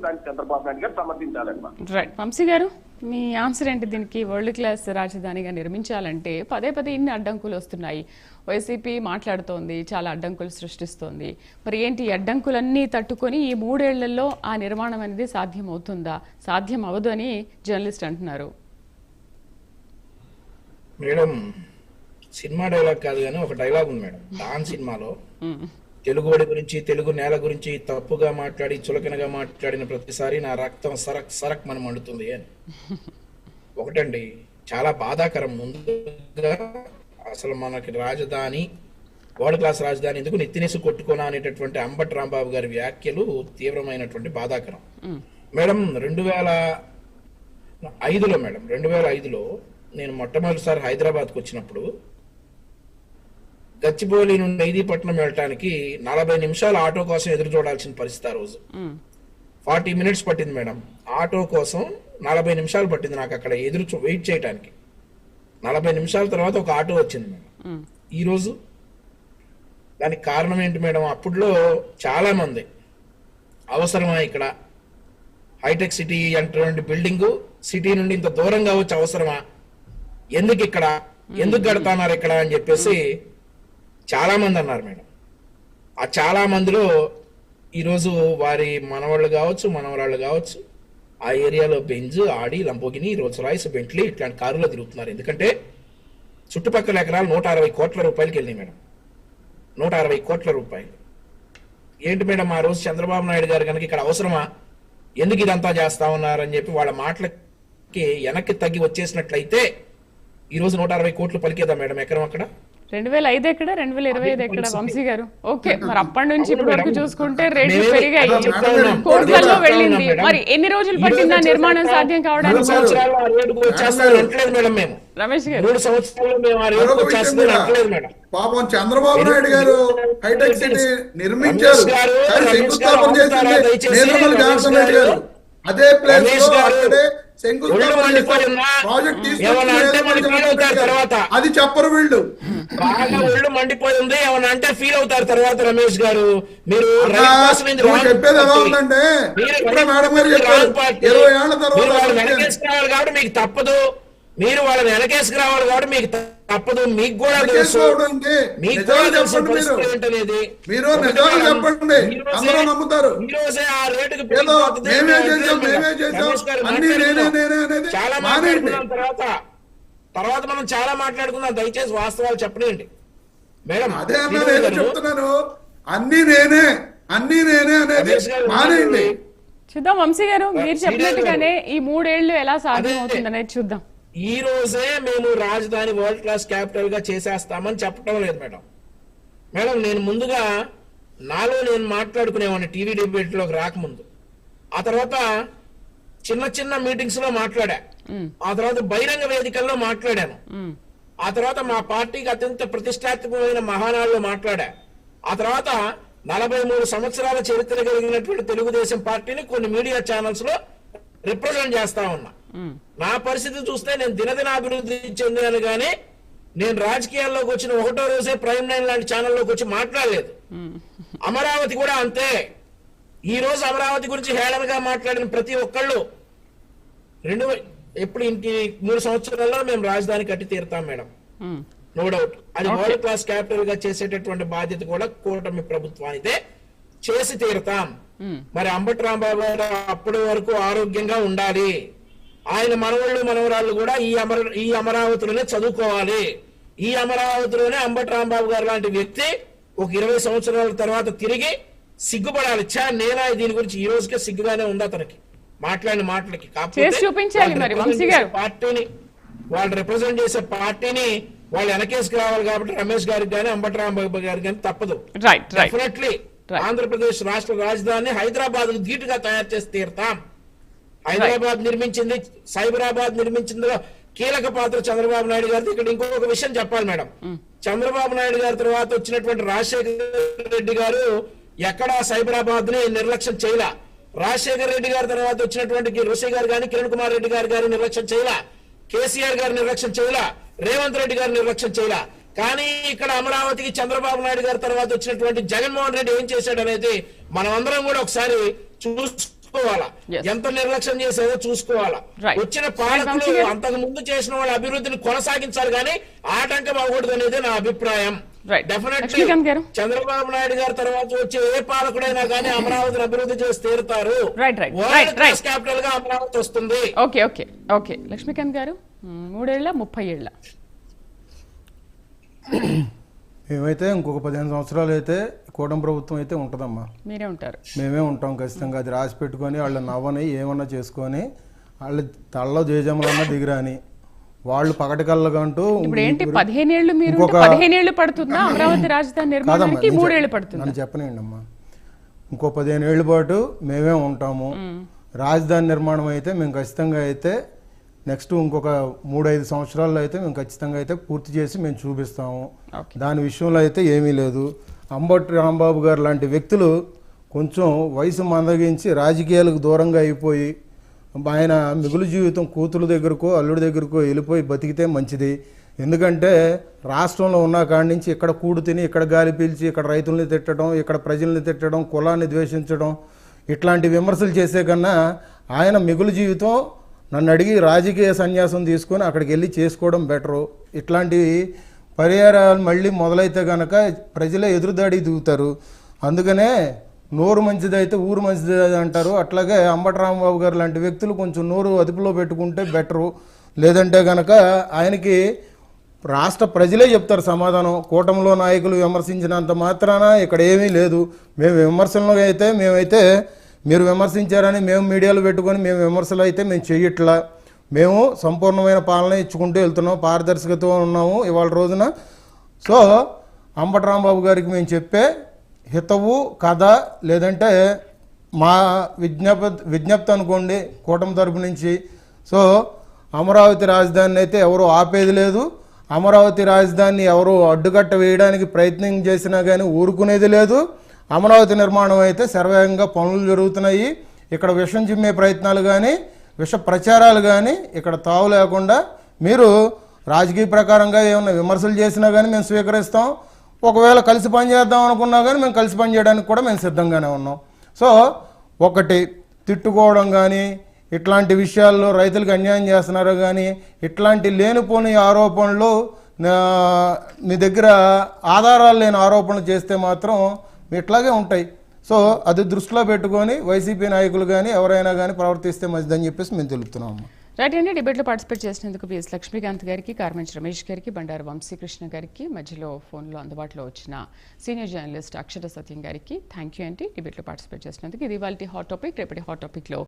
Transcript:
ప్రభుత్వానికి చంద్రబాబు నాయుడు గారు సమర్థించాలన్నమాట. రైట్. వంశీ గారు, మీ ఆన్సర్ ఏంటి దీనికి? వరల్డ్ క్లాస్ రాజధానిగా నిర్మించాలంటే పదే పదే ఇన్ని అడ్డంకులు వస్తున్నాయి. వైసీపీ మాట్లాడుతోంది, చాలా అడ్డంకులు సృష్టిస్తోంది. మరి ఏంటి అడ్డంకులన్నీ తట్టుకొని ఈ 3 ఏళ్లలో ఆ నిర్మాణం అనేది సాధ్యం అవుతుందా? సాధ్యం అవ్వదు అని జర్నలిస్ట్ అంటున్నారు. మేడం, సినిమా డైలాగ్ కాదు కానీ ఒక డైలాగ్ ఉంది మేడం డాన్ సినిమాలో. తెలుగువాడి గురించి, తెలుగు నేల గురించి తప్పుగా మాట్లాడి చులకనగా మాట్లాడిన ప్రతిసారి నా రక్తం సరక్ సరక్ మనం మండుతుంది అని. ఒకటండి, చాలా బాధాకరం. ముందుగా అసలు మనకి రాజధాని, వరల్డ్ క్లాస్ రాజధాని ఎందుకు నెత్తినేసి కొట్టుకోనా అనేటటువంటి అంబటి రాంబాబు గారి వ్యాఖ్యలు తీవ్రమైనటువంటి బాధాకరం. మేడం 2005లో మేడం 2005లో నేను మొట్టమొదటిసారి హైదరాబాద్కి వచ్చినప్పుడు గచ్చిబౌలి నుండి మెహదీపట్నం వెళ్ళటానికి 40 నిమిషాలు ఆటో కోసం ఎదురు చూడాల్సిన పరిస్థితి. ఆ రోజు 40 minutes పట్టింది మేడం. ఆటో కోసం 40 నిమిషాలు పట్టింది నాకు అక్కడ వెయిట్ చేయడానికి. 40 నిమిషాల తర్వాత ఒక ఆటో వచ్చింది మేడం. ఈరోజు దానికి కారణం ఏంటి మేడం? అప్పుడులో చాలా మంది అవసరమా ఇక్కడ హైటెక్ సిటీ అంటే బిల్డింగ్ సిటీ నుండి ఇంత దూరంగా వచ్చి అవసరమా, ఎందుకు ఇక్కడ, ఎందుకు కడతాన్నారు ఇక్కడ అని చెప్పేసి చాలా మంది అన్నారు మేడం. ఆ చాలా మందిలో ఈరోజు వారి మనవాళ్ళు కావచ్చు, మనవరాళ్ళు కావచ్చు, ఆ ఏరియాలో బెంజ్, ఆడి, లంబోగిని, రోల్స్ రాయ్స్, బెంట్లీ ఇట్లాంటి కారులో తిరుగుతున్నారు. ఎందుకంటే చుట్టుపక్కల ఎకరాలు 160 కోట్ల రూపాయలకి వెళ్ళినాయి మేడం. 160 కోట్ల రూపాయలు ఏంటి మేడం? ఆ రోజు చంద్రబాబు నాయుడు గారు కనుక ఇక్కడ అవసరమా, ఎందుకు ఇదంతా చేస్తా ఉన్నారని చెప్పి వాళ్ళ మాటలకి వెనక్కి తగ్గి వచ్చేసినట్లయితే ఈరోజు 160 కోట్లు పలికేదా మేడం ఎకరం అక్కడ? 2005 ఎక్కడ, 2025 ఎక్కడ వంశీ గారు? ఓకే, మరి అప్పటి నుంచి ఇప్పటి వరకు చూసుకుంటే రేట్లు పెరిగాయి, కోట్లలో వెళ్ళింది. మరి ఎన్ని రోజులు పట్టిందా నిర్మాణం సాధ్యం కావడానికి? రమేష్ గారు, 3 సంవత్సరాలు మేము ఆ రేటుకు వచ్చేస్తామని అనట్లేదు మేడం. పాపం చంద్రబాబు నాయుడు గారు హైటెక్ సిటీ నిర్మించారు, శంకుస్థాపన చేసింది నిర్మల జాన్సన్ రెడ్డి గారు. అదే ప్లేస్ లో అక్కడే అది చెప్పరు వీళ్ళు. బాగా ఒళ్ళు మండిపోయింది ఏమన్నా అంటే ఫీల్ అవుతారు తర్వాత. రమేష్ గారు, మీరు చెప్పేది ఎలా ఉందంటే ఇప్పుడే మేడం గారు చెప్పారు 20 ఏళ్ల తర్వాత వెనకేసుకురావాలి కాబట్టి మీకు తప్పదు, మీరు వాళ్ళని వెనకేసుకు రావాలి కాబట్టి మీకు తప్పదు. మీకు కూడా తెలుసు, మీకు కూడా తెలుసు ఏంటనేది. మీరు నిజాలు చెప్పండి, అందరూ నమ్ముతారు. ఈ రోజే ఆ రేటుకి మేమే చేసాం అన్ని నేనే అనేది చాలా మాట్లాడుకున్నాం. తర్వాత మనం చాలా మాట్లాడుకుందాం. దయచేసి వాస్తవాలు చెప్పండి మేడం. అదే నేను చెప్తున్నాను, అన్ని నేనే అనేది మానేయండి. చూద్దాం వంశీ గారు, మీరు చెప్పినట్టుగానే ఈ 3 ఏళ్లు ఎలా సాధ్యం అవుతుంది అనేది చూద్దాం. ఈ రోజే మేము రాజధాని వరల్డ్ క్లాస్ క్యాపిటల్ గా చేసేస్తామని చెప్పడం లేదు మేడం. నేను ముందుగా నాలో నేను మాట్లాడుకునేవాడిని టీవీ డిబేట్ లోకి రాకముందు. ఆ తర్వాత చిన్న మీటింగ్స్ లో మాట్లాడా, ఆ తర్వాత బహిరంగ వేదికల్లో మాట్లాడాను, ఆ తర్వాత మా పార్టీకి అత్యంత ప్రతిష్టాత్మకమైన మహానాడులో మాట్లాడా, ఆ తర్వాత 43 సంవత్సరాల చరిత్ర కలిగినటువంటి తెలుగుదేశం పార్టీని కొన్ని మీడియా ఛానల్స్ లో రిప్రజెంట్ చేస్తా ఉన్నా. నా పరిస్థితి చూస్తే నేను దినదిన అభివృద్ధి చెందాను కానీ నేను రాజకీయాల్లోకి వచ్చిన 1వ రోజే ప్రైమ్ 9 లాంటి ఛానల్లోకి వచ్చి మాట్లాడలేదు. అమరావతి కూడా అంతే. ఈ రోజు అమరావతి గురించి హేళనగా మాట్లాడిన ప్రతి ఒక్కళ్ళు 3 సంవత్సరాల్లో మేము రాజధాని కట్టి తీరుతాం మేడం, నో డౌట్. అది వరల్డ్ క్లాస్ క్యాపిటల్ గా చేసేటటువంటి బాధ్యత కూడా కూటమి ప్రభుత్వానిదే, చేసి తీరుతాం. మరి అంబటి రాంబాబు గారు అప్పటి వరకు ఆరోగ్యంగా ఉండాలి, ఆయన మనవళ్ళు మనవరాళ్ళు కూడా ఈ అమరావతిలోనే చదువుకోవాలి. ఈ అమరావతిలోనే అంబటి రాంబాబు గారు లాంటి వ్యక్తి ఒక 20 సంవత్సరాల తర్వాత తిరిగి సిగ్గుపడాలి. నేనా దీని గురించి ఈ రోజుకే సిగ్గుగానే ఉంది అతనికి మాట్లాడిన మాటలకి. పార్టీని వాళ్ళు రిప్రజెంట్ చేసే పార్టీని వాళ్ళు వెనకేసుకు రావాలి కాబట్టి రమేష్ గారికి కానీ అంబటి రాంబాబు గారికి కానీ తప్పదు. డెఫినెట్లీ ఆంధ్రప్రదేశ్ రాష్ట్ర రాజధానిని హైదరాబాద్ ధీటుగా తయారు చేసి తీరుతాం. హైదరాబాద్ నిర్మించింది, సైబరాబాద్ నిర్మించింది కీలక పాత్ర చంద్రబాబు నాయుడు గారిది. ఇక్కడ ఇంకొక విషయం చెప్పాలి మేడం. చంద్రబాబు నాయుడు గారి తర్వాత వచ్చినటువంటి రాజశేఖర రెడ్డి గారు ఎక్కడా సైబరాబాద్ ని నిర్లక్ష్యం చేయలా. రాజశేఖర రెడ్డి గారి తర్వాత వచ్చినటువంటి రోషే గారు కానీ, కిరణ్ కుమార్ రెడ్డి గారు నిర్లక్ష్యం చేయలా, కేసీఆర్ గారు నిర్లక్ష్యం చేయలా, రేవంత్ రెడ్డి గారు నిర్లక్ష్యం చేయలా. కానీ ఇక్కడ అమరావతికి చంద్రబాబు నాయుడు గారి తర్వాత వచ్చినటువంటి జగన్మోహన్ రెడ్డి ఏం చేశాడు అనేది మనం అందరం కూడా ఒకసారి చూసుకోవాలి. చూసుకోవాలా, Yes. ఎంత నిర్లక్ష్యం చేసేదో చూసుకోవాలా. Right. వచ్చిన Right, పాలకులు వంశీ గారు. అంతకు ముందు చేసిన వాళ్ళ అభివృద్ధిని కొనసాగించాలి కానీ ఆటంకం అవ్వకూడదు అనేది నా అభిప్రాయం. Right. డెఫినెట్లీ లక్ష్మీకాంత్ గారు. చంద్రబాబు నాయుడు గారి తర్వాత వచ్చే ఏ పాలకుడైనా కానీ అమరావతిని అభివృద్ధి చేసి తీరుతారు. Right, right, world right, class right. Capital గా అమరావతి వస్తుంది. ఓకే ఓకే ఓకే లక్ష్మీకాంత్ గారు 3 ఏళ్ల 30 ఏళ్ల మేమైతే ఇంకొక 15 సంవత్సరాలు అయితే కూటమి ప్రభుత్వం అయితే ఉంటుందమ్మా. మీరే ఉంటారు. మేమే ఉంటాం ఖచ్చితంగా. అది రాసి పెట్టుకొని వాళ్ళ నవ్వని ఏమన్నా చేసుకొని వాళ్ళ తలలో జేజమ్మలన్నా దిగిరాని వాళ్ళు పగటికల్లగంటూ ఇప్పుడు ఏంటి 15 ఏళ్ళు మీరు ఇంకొక 15 ఏళ్ళు పడుతుందా అమరావతి రాజధాని నిర్మాణానికి? 3 ఏళ్ళు పడుతుందా? నన్ను చెప్పనండి అమ్మా. ఇంకో 15 ఏళ్ళ పాటు మేమే ఉంటాము. రాజధాని నిర్మాణం అయితే మేము ఖచ్చితంగా అయితే నెక్స్ట్ ఇంకొక 3-5 సంవత్సరాల్లో అయితే మేము ఖచ్చితంగా అయితే పూర్తి చేసి మేము చూపిస్తాము. Okay. దాని విషయంలో అయితే ఏమీ లేదు. అంబటి రాంబాబు గారు లాంటి వ్యక్తులు కొంచెం వయసు మందగించి రాజకీయాలకు దూరంగా అయిపోయి ఆయన మిగులు జీవితం కూతురు దగ్గరకో అల్లుడి దగ్గరకో వెళ్ళిపోయి బతికితే మంచిది. ఎందుకంటే రాష్ట్రంలో ఉన్న కాడి నుంచి ఇక్కడ కూడు తిని ఇక్కడ గాలి పీల్చి ఇక్కడ రైతుల్ని తిట్టడం, ఇక్కడ ప్రజల్ని తిట్టడం, కులాన్ని ద్వేషించడం ఇట్లాంటి విమర్శలు చేసే కన్నా ఆయన మిగులు జీవితం నన్ను అడిగి రాజకీయ సన్యాసం తీసుకొని అక్కడికి వెళ్ళి చేసుకోవడం బెటరు. ఇట్లాంటి పరిహారాలు మళ్ళీ మొదలైతే కనుక ప్రజలే ఎదురుదాడికి దిగుతారు. అందుకనే నోరు మంచిదైతే ఊరు మంచిది అంటారు. అట్లాగే అంబటి రాంబాబు గారు లాంటి వ్యక్తులు కొంచెం నోరు అదుపులో పెట్టుకుంటే బెటరు. లేదంటే కనుక ఆయనకి రాష్ట్ర ప్రజలే చెప్తారు సమాధానం. కూటమిలో నాయకులు విమర్శించినంత మాత్రాన ఇక్కడ ఏమీ లేదు. మేము విమర్శలను అయితే మేమైతే మీరు విమర్శించారని మేము మీడియాలో పెట్టుకొని మేము విమర్శలు అయితే మేము చెయ్యట్లా. మేము సంపూర్ణమైన పాలన ఇచ్చుకుంటూ వెళ్తున్నాం, పారదర్శకతో ఉన్నాము ఇవాళ రోజున. సో అంబటి రాంబాబు గారికి మేము చెప్పే హితవు కథ లేదంటే మా విజ్ఞప్తి అనుకోండి కూటమి తరపు నుంచి. సో అమరావతి రాజధానిని అయితే ఎవరు ఆపేది లేదు. అమరావతి రాజధానిని ఎవరు అడ్డుకట్ట వేయడానికి ప్రయత్నం చేసినా కానీ ఊరుకునేది లేదు. అమరావతి నిర్మాణం అయితే శరవేగంగా పనులు జరుగుతున్నాయి. ఇక్కడ విషం చిమ్మే ప్రయత్నాలు కానీ విష ప్రచారాలు కానీ ఇక్కడ తావు లేకుండా మీరు రాజకీయ ప్రకారంగా ఏమన్నా విమర్శలు చేసినా కానీ మేము స్వీకరిస్తాం. ఒకవేళ కలిసి పనిచేద్దాం అనుకున్నా కానీ మేము కలిసి పనిచేయడానికి కూడా మేము సిద్ధంగానే ఉన్నాం. సో ఒకటి తిట్టుకోవడం కానీ ఇట్లాంటి విషయాల్లో రైతులకు అన్యాయం చేస్తున్నారు కానీ ఇట్లాంటి లేనిపోని ఆరోపణలు మీ దగ్గర ఆధారాలు లేని ఆరోపణలు చేస్తే మాత్రం ఇట్లాగే ఉంటాయి. సో అది దృష్టిలో పెట్టుకొని వైసీపీ నాయకులు కానీ ఎవరైనా కానీ ప్రవర్తిస్తే మంచిదని చెప్పేసి మేము తెలుపుతున్నాము. రైట్ అండి. డిబేట్లో పార్టిసిపేట్ చేసినందుకు పిఎస్ లక్ష్మీకాంత్ గారికి, కార్మెంచ్ రమేష్ గారికి, బండారు వంశీకృష్ణ గారికి, మధ్యలో ఫోన్లో అందుబాటులో వచ్చిన సీనియర్ జర్నలిస్ట్ అక్షర సత్యం గారికి థ్యాంక్ యూ అండి. డిబేట్లో పార్టిసిపేట్ చేసినందుకు ఇది ఇవాల్టి హాట్ టాపిక్. రేపటి హాట్ టాపిక్లో